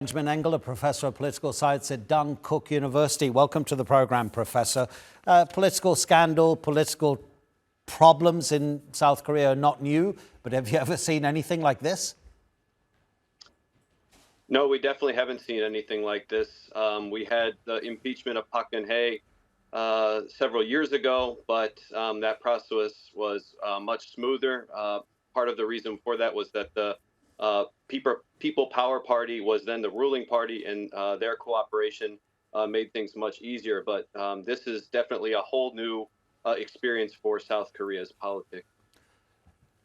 Benjamin Engel, a professor of political science at Dankook University. Welcome to the program, Professor. Political scandal, political problems in South Korea are not new, but have you ever seen anything like this? No, we definitely haven't seen anything like this. We had the impeachment of Park Geun-hye several years ago, but that process was much smoother. Part of the reason for that was that the People Power Party was then the ruling party, and their cooperation made things much easier. But this is definitely a whole new experience for South Korea's politics.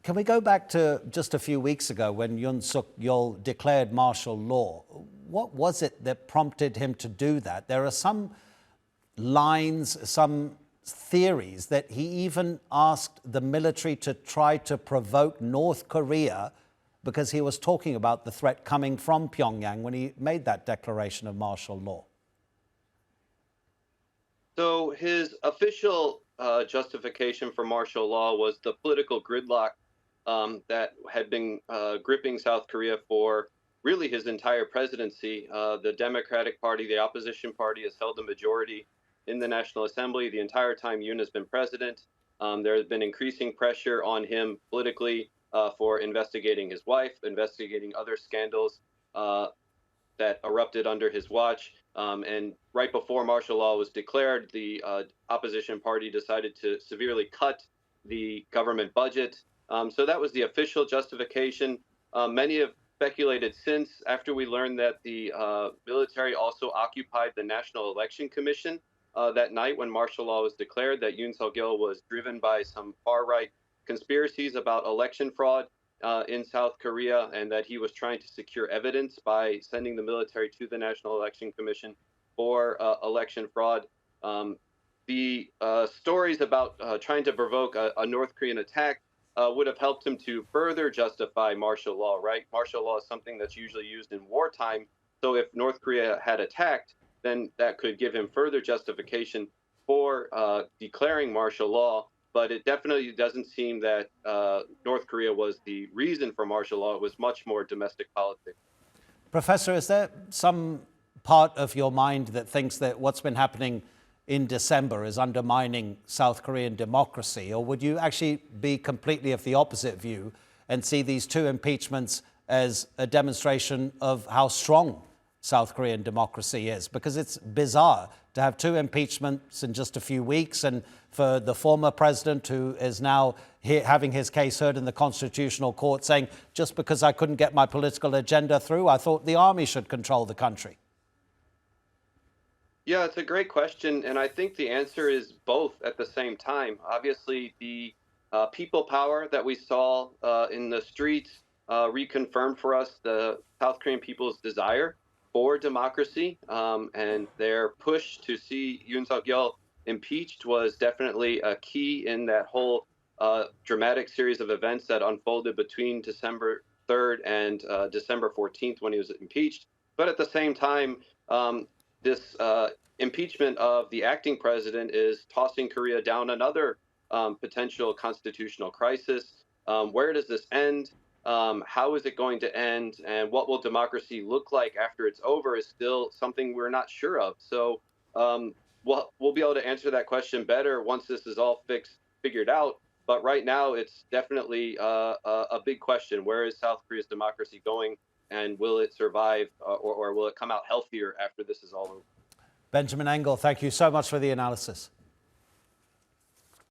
Can we go back to just a few weeks ago when Yoon Suk-yeol declared martial law? What was it that prompted him to do that? There are some lines, some theories that he even asked the military to try to provoke North Korea because he was talking about the threat coming from Pyongyang when he made that declaration of martial law. So his official justification for martial law was the political gridlock that had been gripping South Korea for really his entire presidency. The Democratic Party, the opposition party, has held a majority in the National Assembly the entire time Yoon has been president. There has been increasing pressure on him politically for investigating his wife, investigating other scandals that erupted under his watch. And right before martial law was declared, the opposition party decided to severely cut the government budget. So that was the official justification. Many have speculated since, after we learned that the military also occupied the National Election Commission that night when martial law was declared, that Yoon Suk-yeol was driven by some far-right conspiracies about election fraud in South Korea, and that he was trying to secure evidence by sending the military to the National Election Commission for election fraud. The stories about trying to provoke a North Korean attack would have helped him to further justify martial law, right? Martial law is something that's usually used in wartime. So if North Korea had attacked, then that could give him further justification for declaring martial law. But it definitely doesn't seem that North Korea was the reason for martial law. It was much more domestic politics. Professor, is there some part of your mind that thinks that what's been happening in December is undermining South Korean democracy? Or would you actually be completely of the opposite view and see these two impeachments as a demonstration of how strong South Korean democracy is? Because it's bizarre to have two impeachments in just a few weeks, and for the former president, who is now having his case heard in the Constitutional Court, saying, just because I couldn't get my political agenda through, I thought the army should control the country. Yeah, it's a great question, and I think the answer is both at the same time. Obviously, the people power that we saw in the streets reconfirmed for us the South Korean people's desire for democracy, and their push to see Yoon Suk-yeol impeached was definitely a key in that whole dramatic series of events that unfolded between December 3rd and December 14th when he was impeached. But at the same time, this impeachment of the acting president is tossing Korea down another potential constitutional crisis. Where does this end? How is it going to end? And what will democracy look like after it's over is still something we're not sure of. So we'll be able to answer that question better once this is all figured out. But right now, it's definitely a big question. Where is South Korea's democracy going? And will it survive or will it come out healthier after this is all over? Benjamin Engel, thank you so much for the analysis.